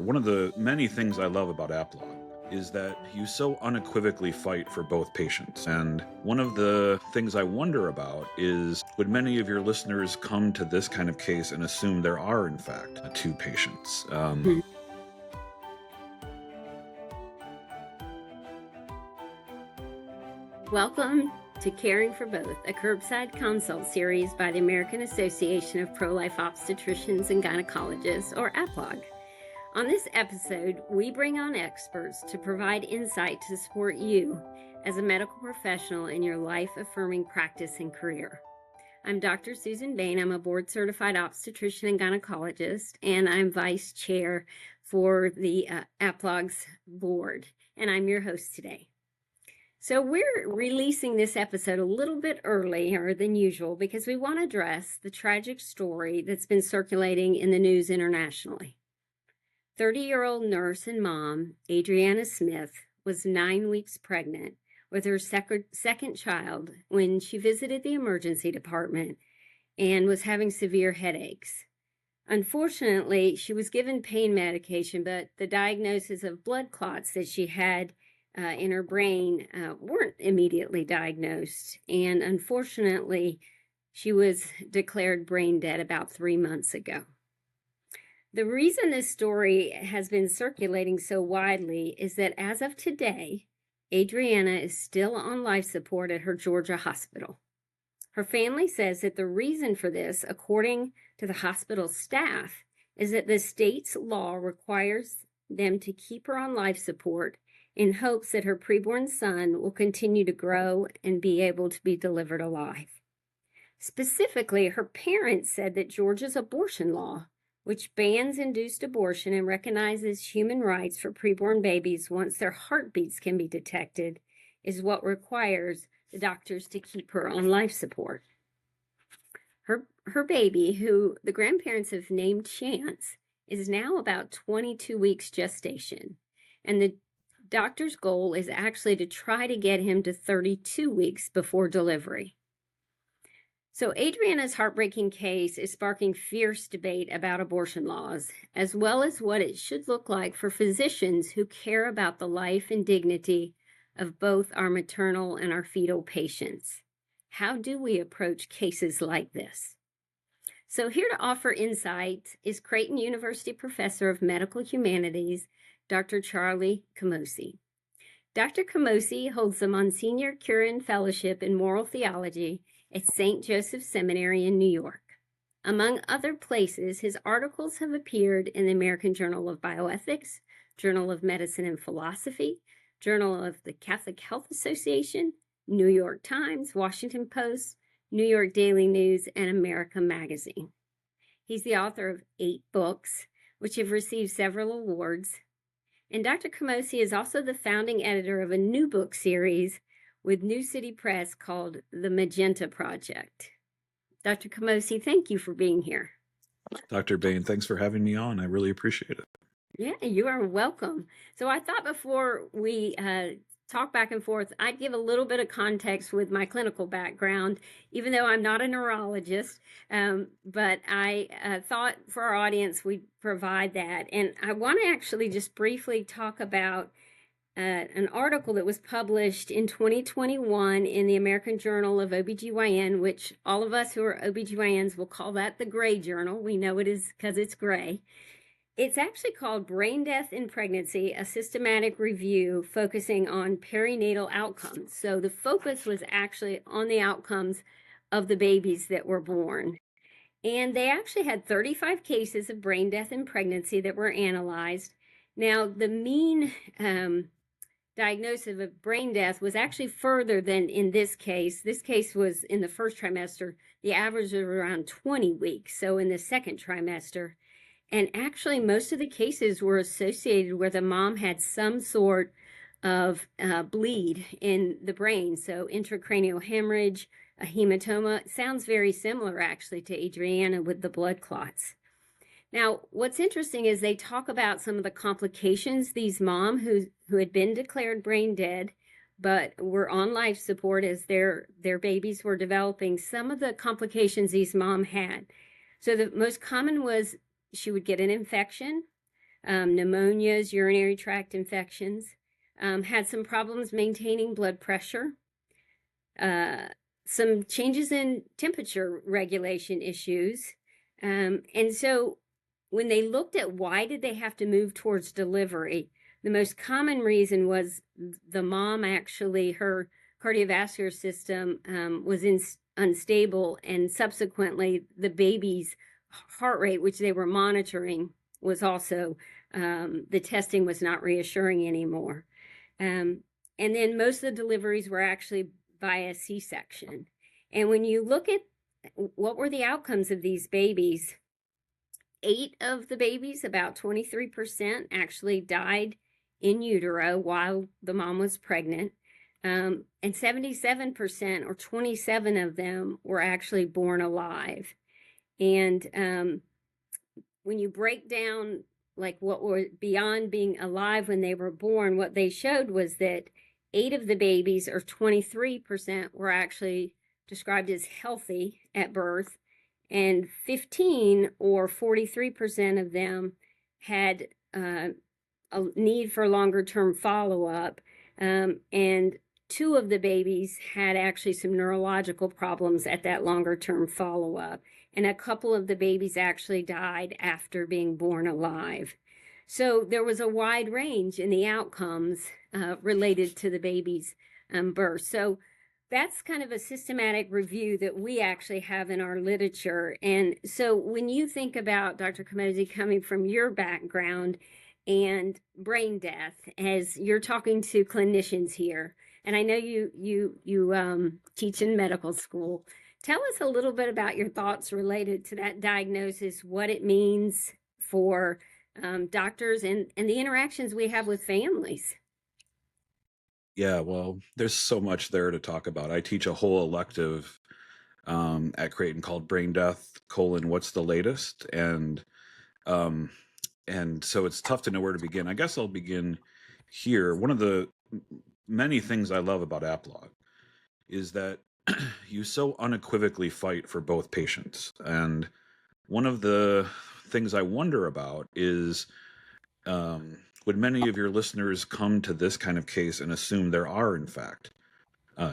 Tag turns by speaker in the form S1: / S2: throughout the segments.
S1: One of the many things I love about AAPLOG is that you so unequivocally fight for both patients. And one of the things I wonder about is, would many of your listeners come to this kind of case and assume there are, in fact, two patients?
S2: Welcome to Caring for Both, a curbside consult series by the American Association of Pro-Life Obstetricians and Gynecologists, or AAPLOG. On this episode, we bring on experts to provide insight to support you as a medical professional in your life-affirming practice and career. I'm Dr. Susan Bane. I'm a board-certified obstetrician and gynecologist, and I'm vice chair for the AAPLOG's board, and I'm your host today. So we're releasing this episode a little bit earlier than usual because we want to address the tragic story that's been circulating in the news internationally. 30-year-old nurse and mom, Adriana Smith, was 9 weeks pregnant with her second child when she visited the emergency department and was having severe headaches. Unfortunately, she was given pain medication, but the diagnosis of blood clots that she had in her brain weren't immediately diagnosed. And unfortunately, she was declared brain dead about 3 months ago. The reason this story has been circulating so widely is that as of today, Adriana is still on life support at her Georgia hospital. Her family says that the reason for this, according to the hospital staff, is that the state's law requires them to keep her on life support in hopes that her preborn son will continue to grow and be able to be delivered alive. Specifically, her parents said that Georgia's abortion law, which bans induced abortion and recognizes human rights for preborn babies once their heartbeats can be detected, is what requires the doctors to keep her on life support. Her baby, who the grandparents have named Chance, is now about 22 weeks gestation, and the doctor's goal is actually to try to get him to 32 weeks before delivery. So Adriana's heartbreaking case is sparking fierce debate about abortion laws, as well as what it should look like for physicians who care about the life and dignity of both our maternal and our fetal patients. How do we approach cases like this? So here to offer insight is Creighton University Professor of Medical Humanities, Dr. Charlie Camosy. Dr. Camosy holds the Monsignor Curran Fellowship in Moral Theology at St. Joseph Seminary in New York. Among other places, his articles have appeared in the American Journal of Bioethics, Journal of Medicine and Philosophy, Journal of the Catholic Health Association, New York Times, Washington Post, New York Daily News, and America Magazine. He's the author of 8 books, which have received several awards. And Dr. Camosy is also the founding editor of a new book series with New City Press called The Magenta Project. Dr. Camosy, thank you for being here.
S1: Dr. Bane, thanks for having me on. I really appreciate it.
S2: Yeah, you are welcome. So I thought before we talk back and forth, I'd give a little bit of context with my clinical background, even though I'm not a neurologist, but I thought for our audience we'd provide that. And I want to actually just briefly talk about an article that was published in 2021 in the American Journal of OB-GYN, which all of us who are OB-GYNs will call that the gray journal. We know it is because it's gray. It's actually called Brain Death in Pregnancy, a systematic review focusing on perinatal outcomes. So the focus was actually on the outcomes of the babies that were born. And they actually had 35 cases of brain death in pregnancy that were analyzed. Now, the mean diagnosis of brain death was actually further than in this case. This case was in the first trimester. The average was around 20 weeks, so in the second trimester. And actually, most of the cases were associated where the mom had some sort of bleed in the brain. So intracranial hemorrhage, a hematoma. It sounds very similar, actually, to Adriana with the blood clots. Now, what's interesting is they talk about some of the complications these moms who had been declared brain dead but were on life support as their babies were developing, some of the complications these moms had. So the most common was she would get an infection. pneumonias, urinary tract infections, had some problems maintaining blood pressure, some changes in temperature regulation issues. And so when they looked at why did they have to move towards delivery, the most common reason was the mom actually, her cardiovascular system was unstable, and subsequently the baby's heart rate, which they were monitoring, was also, the testing was not reassuring anymore. And then most of the deliveries were actually via C-section. And when you look at what were the outcomes of these babies, 8 of the babies, about 23%, actually died in utero while the mom was pregnant. And 77%, or 27 of them, were actually born alive. And when you break down like what were beyond being alive when they were born, what they showed was that 8 of the babies, or 23%, were actually described as healthy at birth, and 15, or 43% of them, had a need for longer term follow-up, and 2 of the babies had actually some neurological problems at that longer term follow-up, and a couple of the babies actually died after being born alive. So there was a wide range in the outcomes related to the baby's birth. So that's kind of a systematic review that we actually have in our literature. And so when you think about, Dr. Camosy, coming from your background and brain death, as you're talking to clinicians here, and I know you teach in medical school, tell us a little bit about your thoughts related to that diagnosis, what it means for doctors, and the interactions we have with families.
S1: Yeah, well, there's so much there to talk about. I teach a whole elective at Creighton called Brain Death: What's the Latest? Um, and so it's tough to know where to begin. I guess I'll begin here. One of the many things I love about AAPLOG is that you so unequivocally fight for both patients. And one of the things I wonder about is, would many of your listeners come to this kind of case and assume there are, in fact,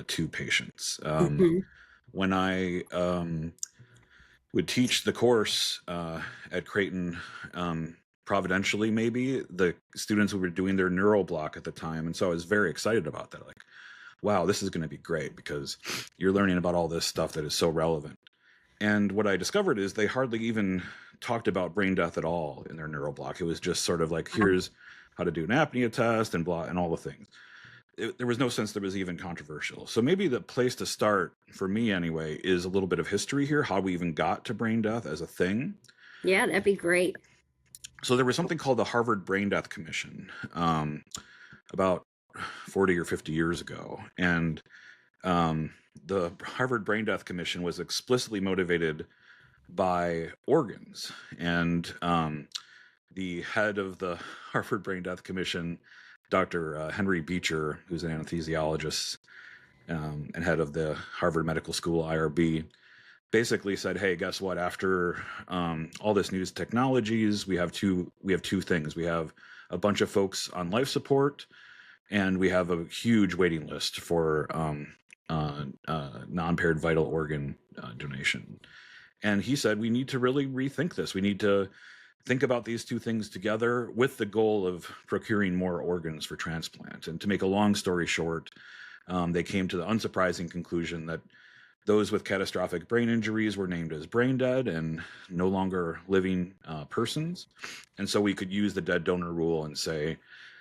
S1: 2 patients?
S2: Mhm.
S1: When I would teach the course at Creighton, providentially, maybe, the students were doing their neural block at the time. And so I was very excited about that. Like, wow, this is going to be great because you're learning about all this stuff that is so relevant. And what I discovered is they hardly even talked about brain death at all in their neural block. It was just sort of like, here's how to do an apnea test and blah, and all the things. There was no sense that was even controversial. So maybe the place to start, for me anyway, is a little bit of history here, how we even got to brain death as a thing.
S2: Yeah, that'd be great.
S1: So there was something called the Harvard Brain Death Commission about 40 or 50 years ago. And the Harvard Brain Death Commission was explicitly motivated by organs. And the head of the Harvard Brain Death Commission, Dr. Henry Beecher, who's an anesthesiologist and head of the Harvard Medical School IRB, basically said, "Hey, guess what? After all this news technologies, we have two things. We have a bunch of folks on life support, and we have a huge waiting list for non-paired vital organ donation." And he said, we need to really rethink this. We need to think about these 2 things together with the goal of procuring more organs for transplant. And to make a long story short, they came to the unsurprising conclusion that those with catastrophic brain injuries were named as brain dead and no longer living persons. And so we could use the dead donor rule and say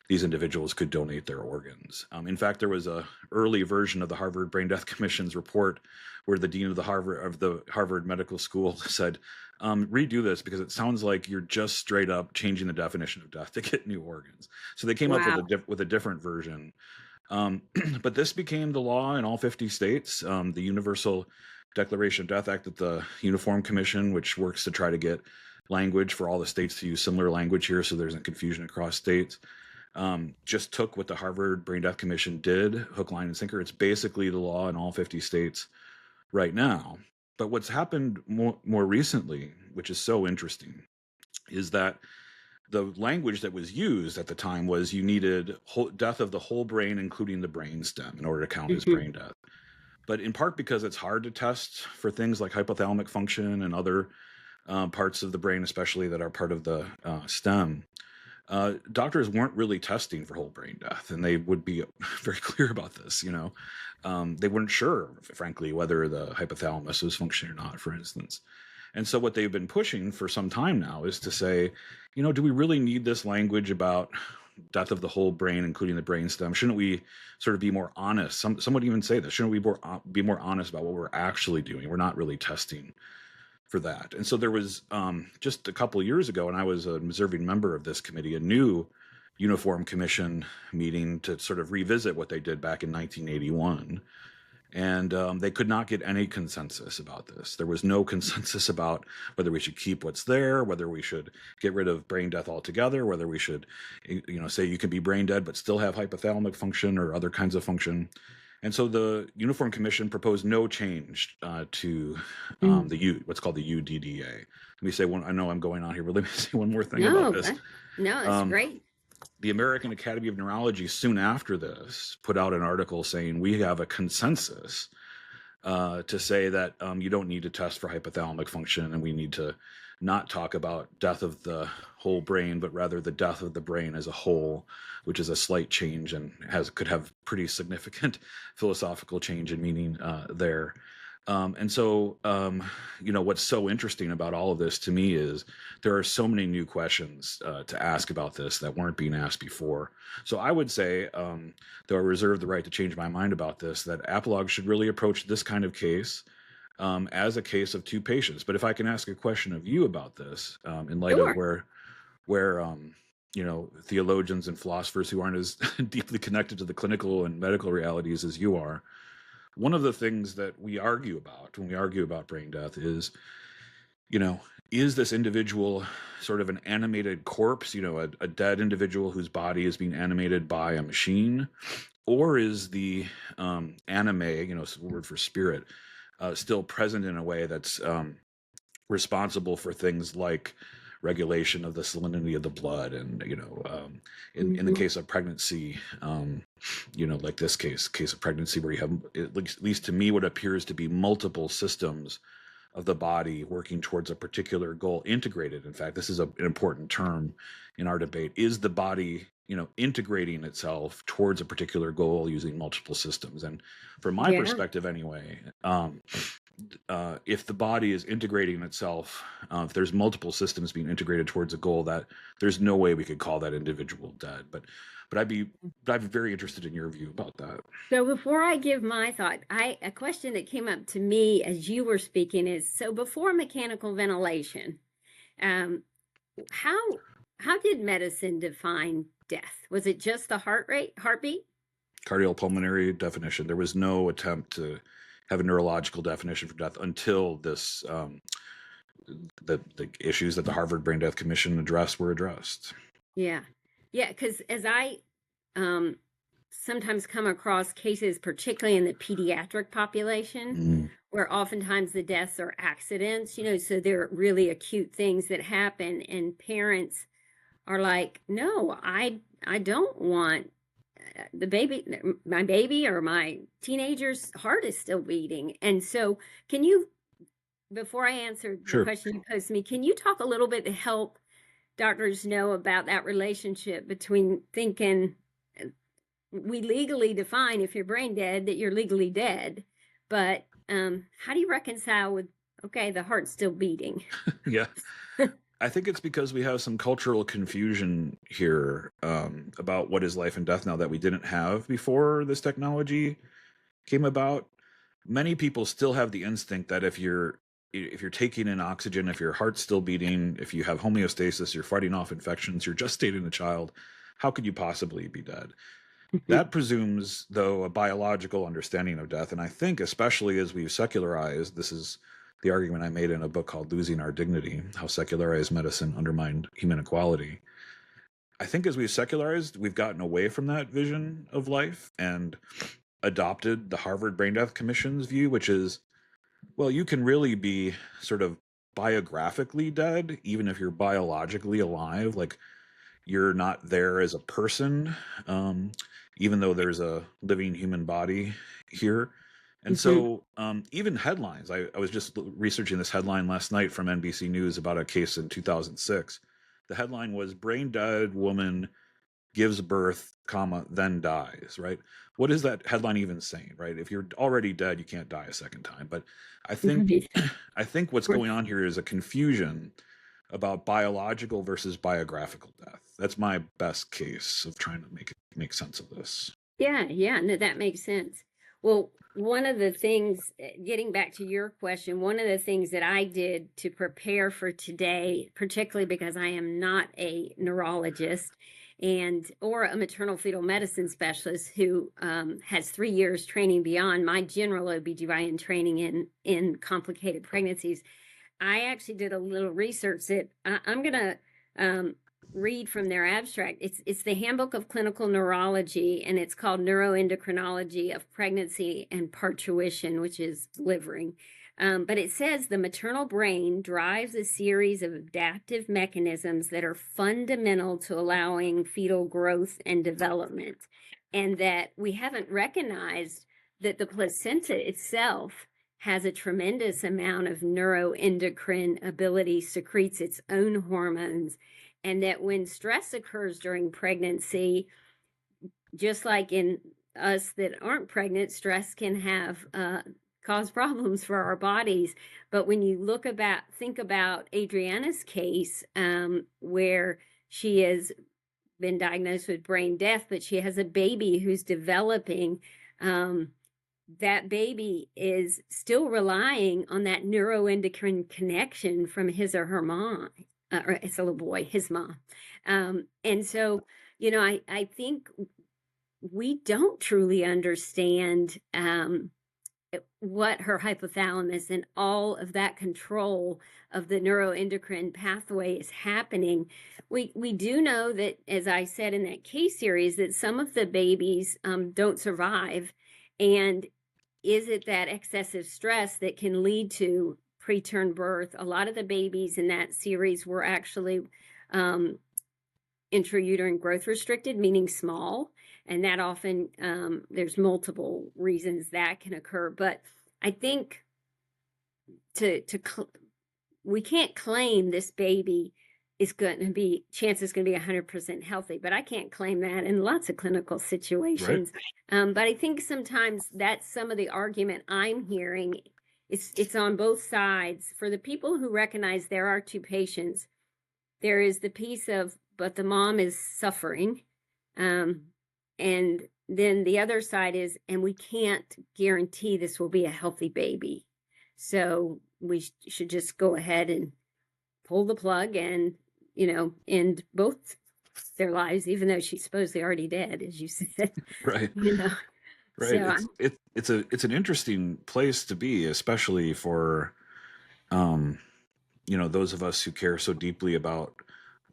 S1: these individuals could donate their organs. In fact, there was a early version of the Harvard Brain Death Commission's report where the dean of the Harvard Medical School said, redo this because it sounds like you're just straight up changing the definition of death to get new organs. So they came up with a different version. But this became the law in all 50 states. The Universal Declaration of Death Act at the Uniform Commission, which works to try to get language for all the states to use similar language here so there isn't confusion across states, just took what the Harvard Brain Death Commission did, hook, line, and sinker. It's basically the law in all 50 states right now. But what's happened more recently, which is so interesting, is that the language that was used at the time was you needed death of the whole brain, including the brain stem, in order to count as brain death. But in part because it's hard to test for things like hypothalamic function and other parts of the brain, especially that are part of the stem, doctors weren't really testing for whole brain death, and they would be very clear about this. They weren't sure, frankly, whether the hypothalamus was functioning or not, for instance. And so what they've been pushing for some time now is to say, do we really need this language about death of the whole brain, including the brain stem? Shouldn't we sort of be more honest? Some would even say this. Shouldn't we be more honest about what we're actually doing? We're not really testing for that. And so there was just a couple of years ago, and I was an observing member of this committee, a new Uniform Commission meeting to sort of revisit what they did back in 1981. And they could not get any consensus about this. There was no consensus about whether we should keep what's there, whether we should get rid of brain death altogether, whether we should, say you can be brain dead but still have hypothalamic function or other kinds of function. And so the Uniform Commission proposed no change to what's called the UDDA. Let me say one. I know I'm going on here, but let me say one more thing about this.
S2: No, it's great.
S1: The American Academy of Neurology, soon after this, put out an article saying we have a consensus to say that you don't need to test for hypothalamic function, and we need to not talk about death of the whole brain, but rather the death of the brain as a whole, which is a slight change and could have pretty significant philosophical change in meaning there. And so, what's so interesting about all of this to me is there are so many new questions to ask about this that weren't being asked before. So I would say, though I reserve the right to change my mind about this, that AAPLOG should really approach this kind of case as a case of two patients. But if I can ask a question of you about this, in light of where theologians and philosophers who aren't as deeply connected to the clinical and medical realities as you are, one of the things that we argue about when we argue about brain death is, is this individual sort of an animated corpse, a dead individual whose body is being animated by a machine, or is the anime, it's the word for spirit, still present in a way that's responsible for things like regulation of the salinity of the blood, and in the case of pregnancy, like this case of pregnancy, where you have, at least to me, what appears to be multiple systems of the body working towards a particular goal, integrated. In fact, this is an important term in our debate. Is the body integrating itself towards a particular goal using multiple systems? And from my perspective anyway, if the body is integrating itself, if there's multiple systems being integrated towards a goal, that there's no way we could call that individual dead. But I'd be very interested in your view about that.
S2: So before I give my thought, a question that came up to me as you were speaking is, so before mechanical ventilation, how did medicine define death? Was it just the heartbeat?
S1: Cardiopulmonary definition. There was no attempt to have a neurological definition for death until this, the issues that the Harvard Brain Death Commission addressed were addressed. Yeah,
S2: because as I sometimes come across cases, particularly in the pediatric population, where oftentimes the deaths are accidents, so they're really acute things that happen, and parents are like, no, I don't want my baby or my teenager's heart is still beating. And so can you, before I answer the question you posed to me, can you talk a little bit to help doctors know about that relationship between thinking we legally define, if you're brain dead, that you're legally dead, but how do you reconcile with, okay, the heart's still beating?
S1: Yeah. I think it's because we have some cultural confusion here about what is life and death now that we didn't have before this technology came about. Many people still have the instinct that if you're taking in oxygen, if your heart's still beating, if you have homeostasis, you're fighting off infections, you're gestating a child, how could you possibly be dead? That presumes, though, a biological understanding of death. And I think, especially as we've secularized, this is the argument I made in a book called Losing Our Dignity, How Secularized Medicine Undermined Human Equality. I think as we've secularized, we've gotten away from that vision of life and adopted the Harvard Brain Death Commission's view, which is, well, you can really be sort of biographically dead, even if you're biologically alive. Like, you're not there as a person, even though there's a living human body here. And
S2: Hmm.
S1: so even headlines, I was just researching this headline last night from NBC News about a case in 2006. The headline was "Brain Dead Woman Gives Birth, comma, then dies," right? What is that headline even saying, right? If you're already dead, you can't die a second time. But I think
S2: Right.
S1: I think what's going on here is a confusion about biological versus biographical death. That's my best case of trying to make sense of this.
S2: Yeah, no, that makes sense. Well, one of the things, getting back to your question, one of the things that I did to prepare for today, particularly because I am not a neurologist and or a maternal fetal medicine specialist who has 3 years training beyond my general OB-GYN training in complicated pregnancies, I actually did a little research that I'm going to read from their abstract. It's the Handbook of Clinical Neurology, and it's called Neuroendocrinology of Pregnancy and Parturition, which is delivering. But it says the maternal brain drives a series of adaptive mechanisms that are fundamental to allowing fetal growth and development, and that we haven't recognized that the placenta itself has a tremendous amount of neuroendocrine ability, secretes its own hormones, and that when stress occurs during pregnancy, just like in us that aren't pregnant, stress can have cause problems for our bodies. But when you think about Adriana's case, where she has been diagnosed with brain death, but she has a baby who's developing. That baby is still relying on that neuroendocrine connection from his or her mom, or it's a little boy, his mom. And so, I think we don't truly understand what her hypothalamus and all of that control of the neuroendocrine pathway is happening. We do know that, as I said in that case series, that some of the babies don't survive. And is it that excessive stress that can lead to preterm birth? A lot of the babies in that series were actually intrauterine growth restricted, meaning small. And that often, there's multiple reasons that can occur. But I think we can't claim this baby is going to be 100% healthy, but I can't claim that in lots of clinical
S1: Right.
S2: situations. But I think sometimes that's some of the argument I'm hearing. It's on both sides. For the people who recognize there are two patients, there is the piece of, but the mom is suffering. And then the other side is, and we can't guarantee this will be a healthy baby. So we should just go ahead and pull the plug and, end both their lives, even though she's supposedly already dead, as you said.
S1: Right.
S2: you know.
S1: Right.
S2: So
S1: It's an interesting place to be, especially for those of us who care so deeply about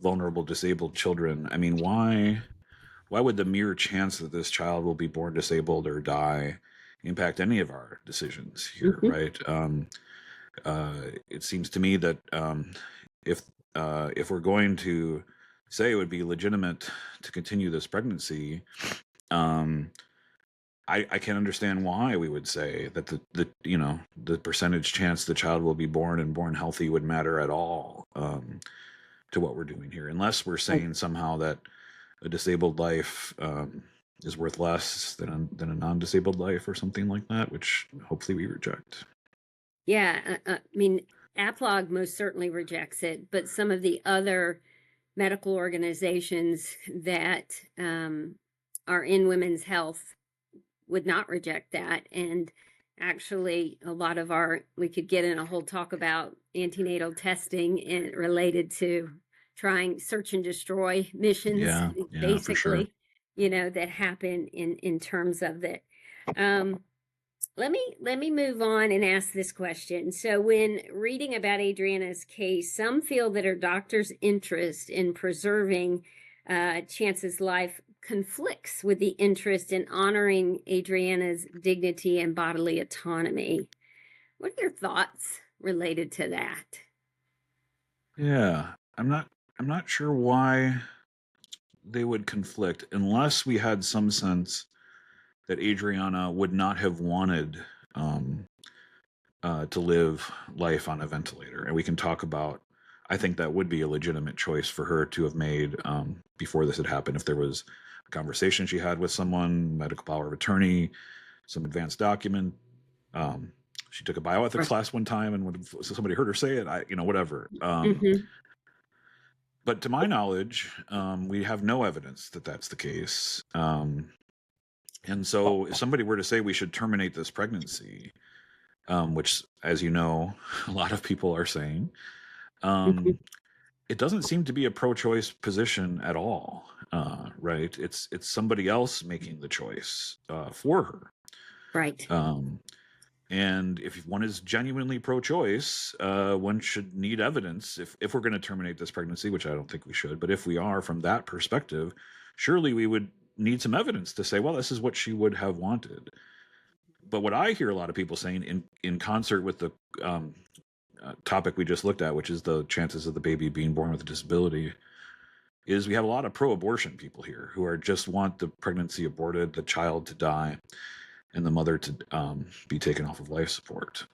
S1: vulnerable disabled children. I mean, why would the mere chance that this child will be born disabled or die impact any of our decisions here,
S2: mhm.
S1: right? It seems to me that if we're going to say it would be legitimate to continue this pregnancy, I can understand why we would say that the percentage chance the child will be born and born healthy would matter at all to what we're doing here, unless we're saying somehow that a disabled life is worth less than a non-disabled life or something like that, which hopefully we reject.
S2: Yeah, I mean, APLOG most certainly rejects it, but some of the other medical organizations that are in women's health would not reject that. And actually, a lot of we could get in a whole talk about antenatal testing and related to trying search and destroy missions,
S1: Yeah, for sure.
S2: basically, that happen in terms of that. Let me move on and ask this question. So when reading about Adriana's case, some feel that her doctor's interest in preserving Chance's life conflicts with the interest in honoring Adriana's dignity and bodily autonomy. What are your thoughts related to that?
S1: Yeah, I'm not sure why they would conflict unless we had some sense that Adriana would not have wanted to live life on a ventilator. And we can talk about, I think that would be a legitimate choice for her to have made before this had happened. If there was a conversation she had with someone, medical power of attorney, some advanced document. She took a bioethics
S2: Right.
S1: class one time, and when somebody heard her say it, whatever.
S2: Mm-hmm.
S1: But to my knowledge, we have no evidence that that's the case. And so if somebody were to say we should terminate this pregnancy, which, as you know, a lot of people are saying,
S2: Mm-hmm.
S1: it doesn't seem to be a pro-choice position at all, right? It's somebody else making the choice for her.
S2: Right.
S1: And if one is genuinely pro-choice, one should need evidence if we're going to terminate this pregnancy, which I don't think we should. But if we are, from that perspective, surely we would need some evidence to say, well, this is what she would have wanted. But what I hear a lot of people saying in concert with the topic we just looked at, which is the chances of the baby being born with a disability, is we have a lot of pro-abortion people here who are just want the pregnancy aborted, the child to die, and the mother to be taken off of life support.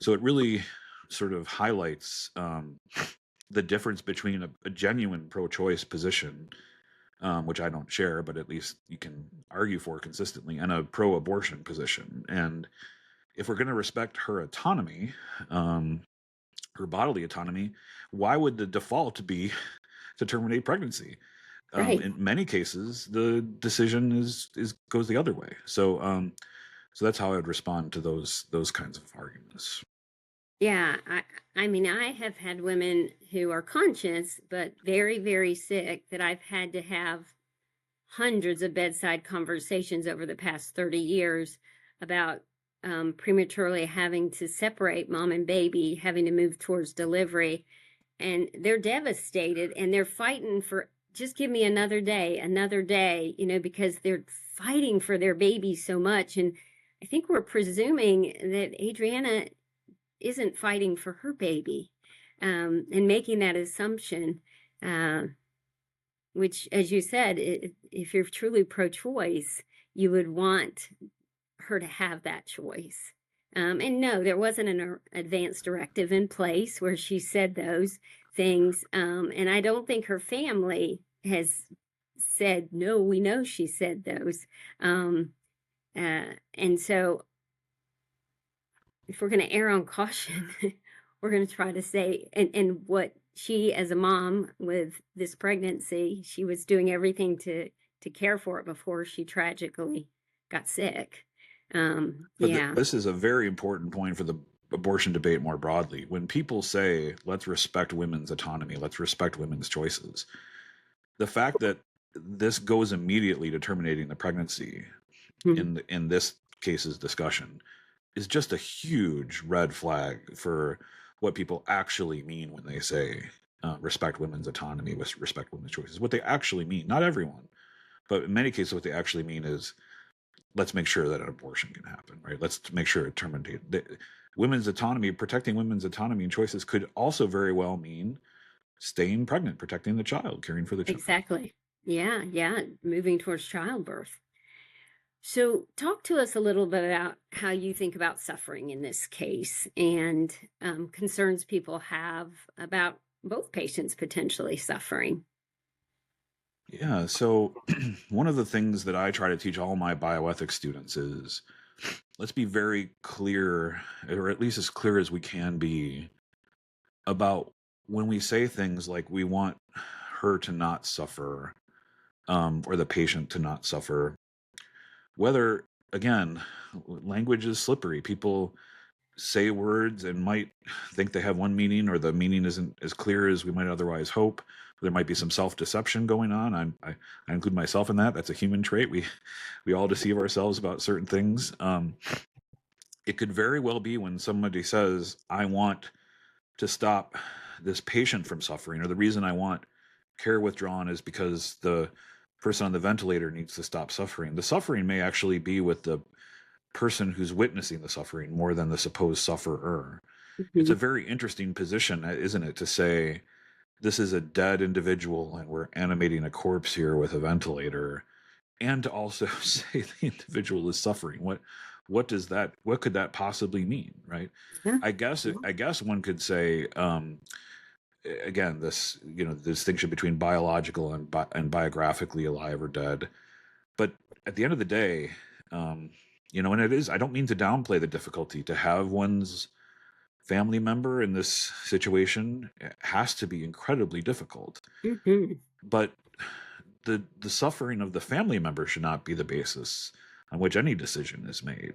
S1: So it really sort of highlights the difference between a genuine pro-choice position, which I don't share, but at least you can argue for consistently, and a pro-abortion position. And if we're going to respect her autonomy, her bodily autonomy, why would the default be to terminate pregnancy?
S2: Right.
S1: In many cases, the decision is goes the other way. So that's how I would respond to those kinds of arguments.
S2: Yeah, I mean, I have had women who are conscious but very, very sick that I've had to have hundreds of bedside conversations over the past 30 years about prematurely having to separate mom and baby, having to move towards delivery. And they're devastated and they're fighting for just give me another day, because they're fighting for their baby so much. And I think we're presuming that Adriana isn't fighting for her baby, and making that assumption, which, as you said, if you're truly pro-choice, you would want her to have that choice. And no, there wasn't an advance directive in place where she said those things. And I don't think her family has said, no, we know she said those. And so if we're going to err on caution, we're going to try to say, and what she, as a mom with this pregnancy, she was doing everything to care for it before she tragically got sick.
S1: But
S2: Yeah.
S1: this is a very important point for the abortion debate more broadly. When people say, let's respect women's autonomy, let's respect women's choices, the fact that this goes immediately to terminating the pregnancy in this case's discussion is just a huge red flag for what people actually mean when they say respect women's autonomy, respect women's choices. What they actually mean, not everyone, but in many cases, what they actually mean is, let's make sure that an abortion can happen, right? Let's make sure it terminates. Women's autonomy, protecting women's autonomy and choices could also very well mean staying pregnant, protecting the child, caring for the child.
S2: Exactly. Yeah, moving towards childbirth. So talk to us a little bit about how you think about suffering in this case, and concerns people have about both patients potentially suffering.
S1: Yeah, so one of the things that I try to teach all my bioethics students is, let's be very clear, or at least as clear as we can be, about when we say things like we want her to not suffer, or the patient to not suffer, whether, again, language is slippery. People say words and might think they have one meaning, or the meaning isn't as clear as we might otherwise hope. There might be some self-deception going on. I include myself in that. That's a human trait. We all deceive ourselves about certain things. It could very well be when somebody says, I want to stop this patient from suffering, or the reason I want care withdrawn is because the person on the ventilator needs to stop suffering. The suffering may actually be with the person who's witnessing the suffering more than the supposed sufferer. It's a very interesting position, isn't it, to say this is a dead individual and we're animating a corpse here with a ventilator, and to also say the individual is suffering. What could that possibly mean, right?
S2: Yeah.
S1: I guess one could say, again, this, the distinction between biological and biographically alive or dead. But at the end of the day, um, and it is, I don't mean to downplay the difficulty to have one's family member in this situation. It has to be incredibly difficult.
S2: Hmm.
S1: But the suffering of the family member should not be the basis on which any decision is made.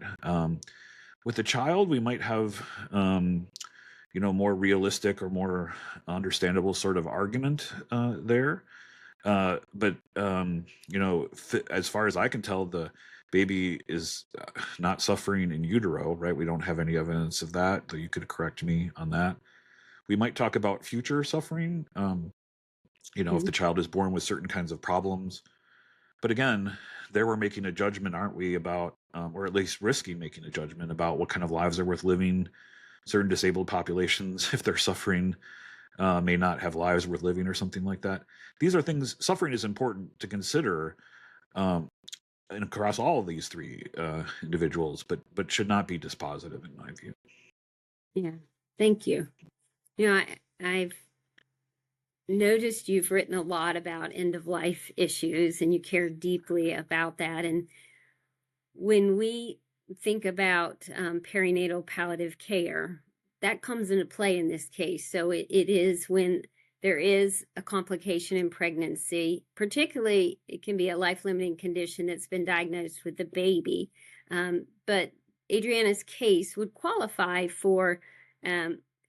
S1: With the child, we might have more realistic or more understandable sort of argument there. But as far as I can tell, the baby is not suffering in utero, right? We don't have any evidence of that, though you could correct me on that. We might talk about future suffering, if the child is born with certain kinds of problems. But again, there we're making a judgment, aren't we, about, or at least risking making a judgment about what kind of lives are worth living. Certain disabled populations, if they're suffering, may not have lives worth living or something like that. These are things, suffering is important to consider, um, and across all of these three individuals, but should not be dispositive in my view.
S2: Yeah. Thank you. I've noticed you've written a lot about end of life issues and you care deeply about that. And when we think about perinatal palliative care, that comes into play in this case. So it is when there is a complication in pregnancy, particularly it can be a life-limiting condition that's been diagnosed with the baby. But Adriana's case would qualify for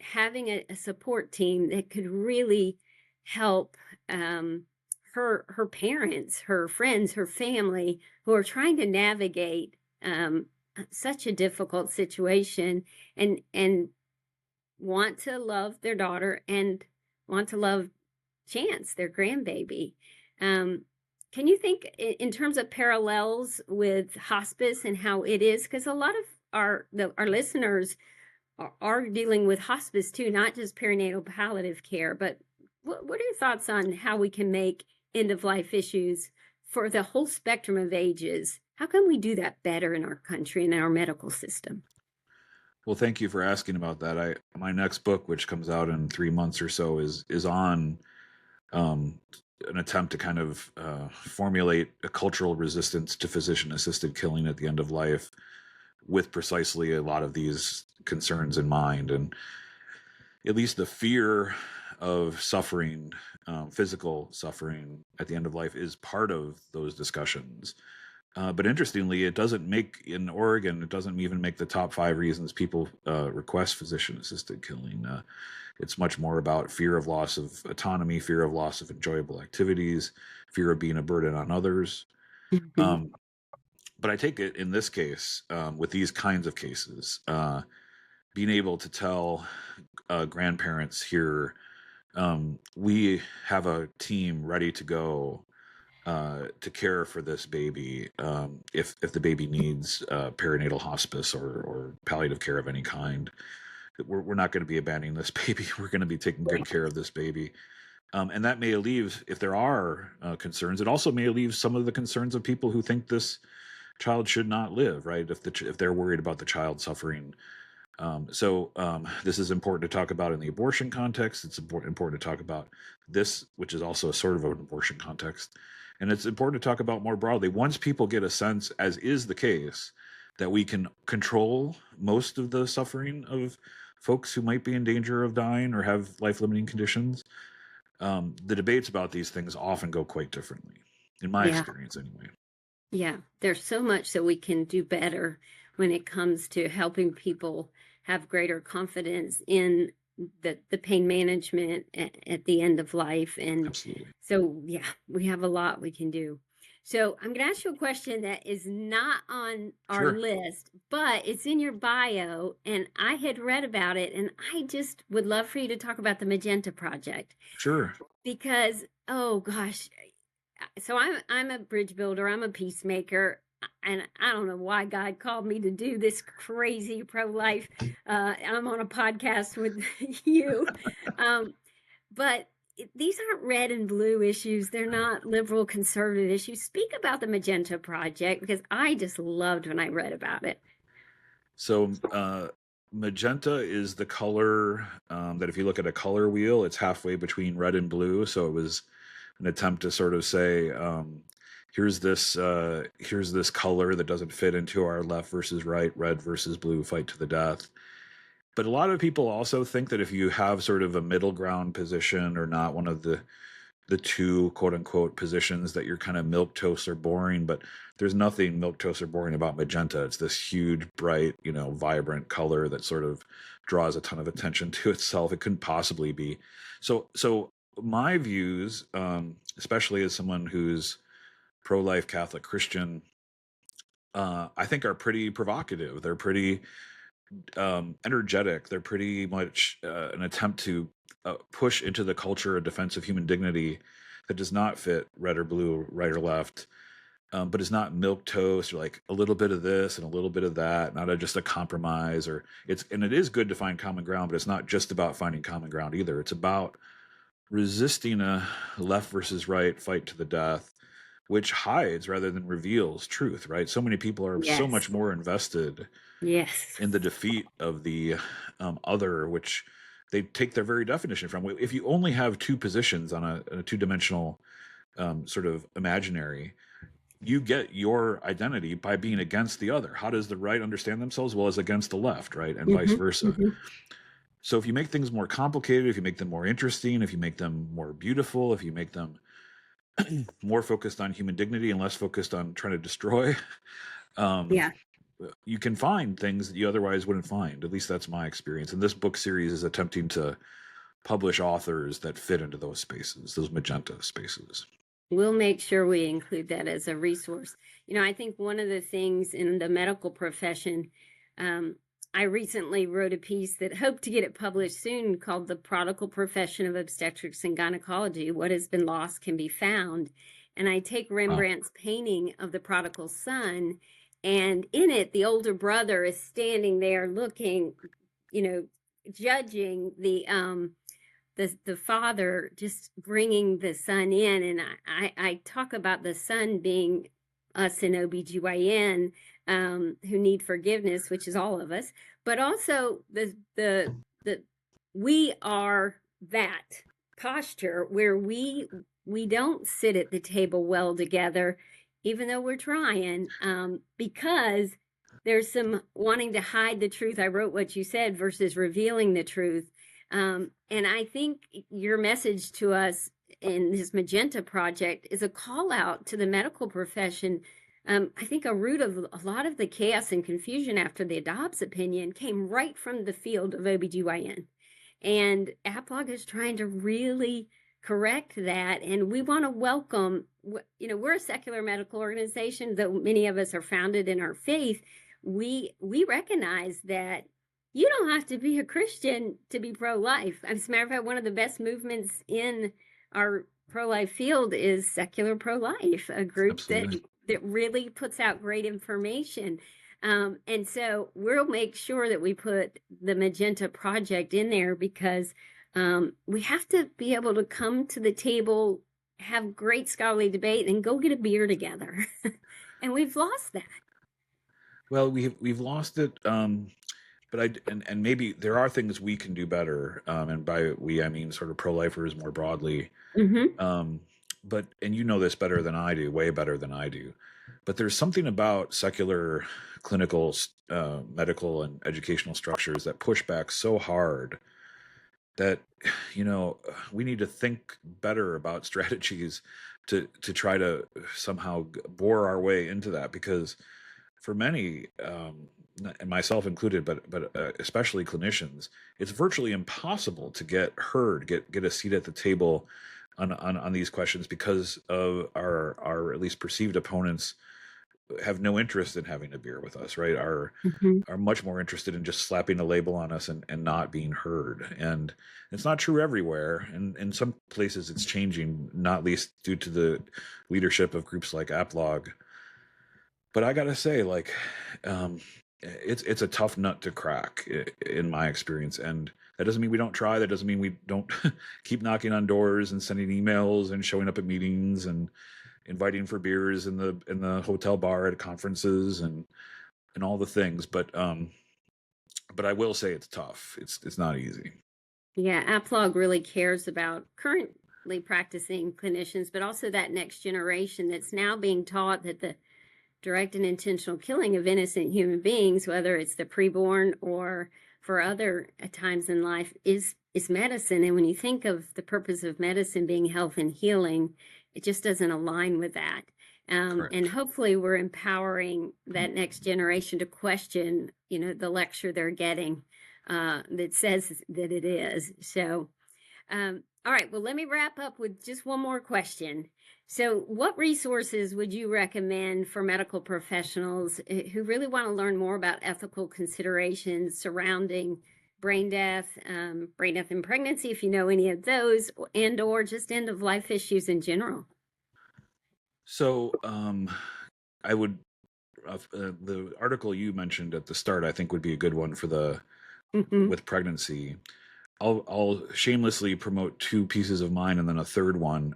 S2: having a support team that could really help her parents, her friends, her family who are trying to navigate such a difficult situation and want to love their daughter and want to love Chance, their grandbaby. Um, can you think in terms of parallels with hospice and how it is? Because a lot of our listeners are dealing with hospice too, not just perinatal palliative care. But what are your thoughts on how we can make end of life issues for the whole spectrum of ages? How can we do that better in our country and in our medical system?
S1: Well, thank you for asking about that. My next book, which comes out in 3 months or so, is on um, an attempt to kind of formulate a cultural resistance to physician-assisted killing at the end of life, with precisely a lot of these concerns in mind. And at least the fear of suffering, physical suffering at the end of life, is part of those discussions. But interestingly, it doesn't make, in Oregon, it doesn't even make the top 5 reasons people request physician-assisted killing. It's much more about fear of loss of autonomy, fear of loss of enjoyable activities, fear of being a burden on others.
S2: Mhm.
S1: Um, but I take it in this case, with these kinds of cases, being able to tell grandparents here, we have a team ready to go to care for this baby, if the baby needs perinatal hospice or palliative care of any kind. We're not going to be abandoning this baby. We're going to be taking good care of this baby. And that may alleviate, if there are concerns, it also may alleviate some of the concerns of people who think this child should not live, right? If they're worried about the child suffering. This is important to talk about in the abortion context. It's important to talk about this, which is also a sort of an abortion context. And it's important to talk about more broadly. Once people get a sense, as is the case, that we can control most of the suffering of folks who might be in danger of dying or have life-limiting conditions, the debates about these things often go quite differently, in my
S2: Yeah.
S1: experience anyway.
S2: Yeah, there's so much that we can do better when it comes to helping people have greater confidence in the pain management at the end of life. And
S1: Absolutely.
S2: so, yeah, we have a lot we can do. So I'm going to ask you a question that is not on our
S1: Sure.
S2: list, but it's in your bio, and I had read about it, and I just would love for you to talk about the Magenta Project
S1: Sure.
S2: because, oh gosh, so I'm a bridge builder, I'm a peacemaker, and I don't know why God called me to do this crazy pro-life. I'm on a podcast with you, um, but these aren't red and blue issues. They're not liberal conservative issues. Speak about the Magenta Project, because I just loved when I read about it.
S1: So magenta is the color that if you look at a color wheel, it's halfway between red and blue. So it was an attempt to sort of say, here's this color that doesn't fit into our left versus right, red versus blue, fight to the death. But a lot of people also think that if you have sort of a middle ground position or not one of the two quote unquote positions, that you're kind of milquetoast or boring. But there's nothing milquetoast or boring about magenta. It's this huge, bright, vibrant color that sort of draws a ton of attention to itself. It couldn't possibly be. So my views, especially as someone who's pro-life Catholic Christian, I think are pretty provocative. They're pretty energetic. They're pretty much an attempt to push into the culture a defense of human dignity that does not fit red or blue, right or left, but is not milquetoast or like a little bit of this and a little bit of that, not just a compromise. And it is good to find common ground, but it's not just about finding common ground either. It's about resisting a left versus right fight to the death, which hides rather than reveals truth, right? So many people are so much more invested in the defeat of the other, which they take their very definition from. If you only have two positions on a two-dimensional sort of imaginary, you get your identity by being against the other. How does the right understand themselves? Well, as against the left, right? And vice versa. So if you make things more complicated, if you make them more interesting, if you make them more beautiful, if you make them more focused on human dignity and less focused on trying to destroy, you can find things that you otherwise wouldn't find. At least that's my experience. And this book series is attempting to publish authors that fit into those spaces, those magenta spaces.
S2: We'll make sure we include that as a resource. I think one of the things in the medical profession, I recently wrote a piece that hoped to get it published soon called The Prodigal Profession of Obstetrics and Gynecology, What Has Been Lost Can Be Found. And I take Rembrandt's painting of the prodigal son, and in it, the older brother is standing there looking, judging the father just bringing the son in. And I talk about the son being us in OB-GYN, who need forgiveness, which is all of us, but also the we are that posture where we don't sit at the table well together, even though we're trying, because there's some wanting to hide the truth. I wrote what you said versus revealing the truth. And I think your message to us in this Magenta Project is a call out to the medical profession. I think a root of a lot of the chaos and confusion after the Dobbs opinion came right from the field of OB-GYN. And AAPLOG is trying to really correct that. And we want to welcome, we're a secular medical organization, though many of us are founded in our faith. We recognize that you don't have to be a Christian to be pro-life. As a matter of fact, one of the best movements in our pro-life field is Secular Pro-Life, a group that really puts out great information. And so we'll make sure that we put the Magenta Project in there, because we have to be able to come to the table, have great scholarly debate, and go get a beer together. And we've lost that.
S1: Well, we've lost it. But and maybe there are things we can do better. And by we, I mean sort of pro-lifers more broadly. But you know this better than I do, way better than I do. But there's something about secular clinical, medical, and educational structures that push back so hard that, we need to think better about strategies to try to somehow bore our way into that. Because for many, and myself included, but especially clinicians, it's virtually impossible to get heard, get a seat at the table on these questions, because of our at least perceived opponents have no interest in having a beer with us, right? Are much more interested in just slapping a label on us and not being heard. And it's not true everywhere. And in some places it's changing, not least due to the leadership of groups like AAPLOG. But I gotta say, it's a tough nut to crack in my experience. And That doesn't mean we don't try. That doesn't mean we don't keep knocking on doors and sending emails and showing up at meetings and inviting for beers in the hotel bar at conferences and all the things. But I will say it's tough. It's not easy.
S2: Yeah, AAPLOG really cares about currently practicing clinicians, but also that next generation that's now being taught that the direct and intentional killing of innocent human beings, whether it's the preborn or for other times in life, is medicine. And when you think of the purpose of medicine being health and healing, it just doesn't align with that. And hopefully we're empowering that next generation to question, the lecture they're getting that says that it is. So, all right, well, let me wrap up with just one more question. So what resources would you recommend for medical professionals who really want to learn more about ethical considerations surrounding brain death in pregnancy, if you know any of those, and or just end of life issues in general?
S1: So I would the article you mentioned at the start, I think would be a good one for with pregnancy. I'll shamelessly promote two pieces of mine and then a third one.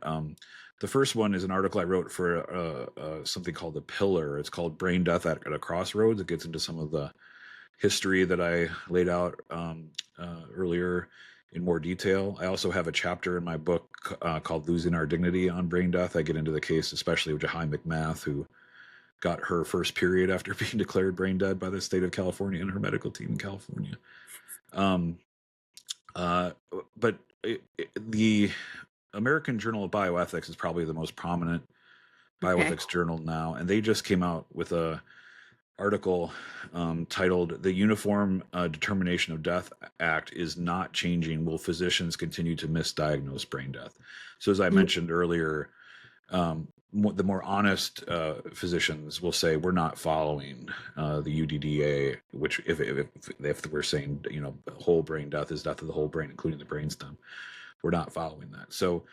S1: The first one is an article I wrote for something called The Pillar. It's called Brain Death at a Crossroads. It gets into some of the history that I laid out earlier in more detail. I also have a chapter in my book called Losing Our Dignity on brain death. I get into the case especially of Jahai McMath, who got her first period after being declared brain dead by the state of California and her medical team in California. But the American Journal of Bioethics is probably the most prominent bioethics journal now, and they just came out with a article titled "The Uniform Determination of Death Act is Not Changing. Will Physicians Continue to Misdiagnose Brain Death?" So as I mentioned earlier, the more honest physicians will say we're not following the UDDA, which if we're saying whole brain death is death of the whole brain, including the brainstem, we're not following that. So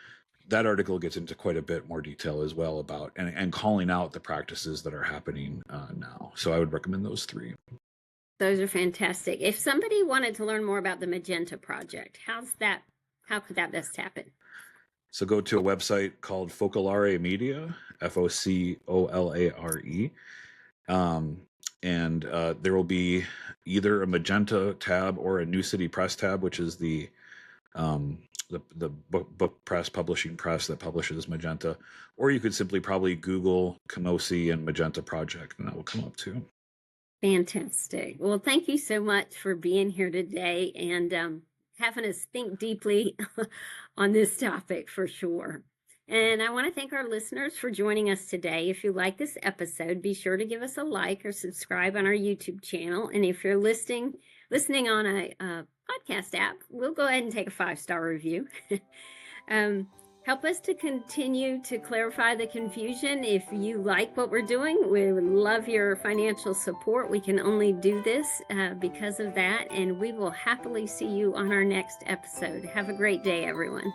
S1: that article gets into quite a bit more detail as well about and calling out the practices that are happening now. So I would recommend those three.
S2: Those are fantastic. If somebody wanted to learn more about the Magenta Project, how could that best happen?
S1: So go to a website called Focolare Media, FOCOLARE. And there will be either a Magenta tab or a New City Press tab, which is the book press, publishing press that publishes Magenta. Or you could simply probably Google Camosy and Magenta Project, and that will come up too.
S2: Fantastic. Well, thank you so much for being here today and having us think deeply on this topic for sure. And I want to thank our listeners for joining us today. If you like this episode, be sure to give us a like or subscribe on our YouTube channel. And if you're listening on a podcast app, we'll go ahead and take a 5-star review. Help us to continue to clarify the confusion. If you like what we're doing, we would love your financial support. We can only do this because of that, and we will happily see you on our next episode. Have a great day, everyone.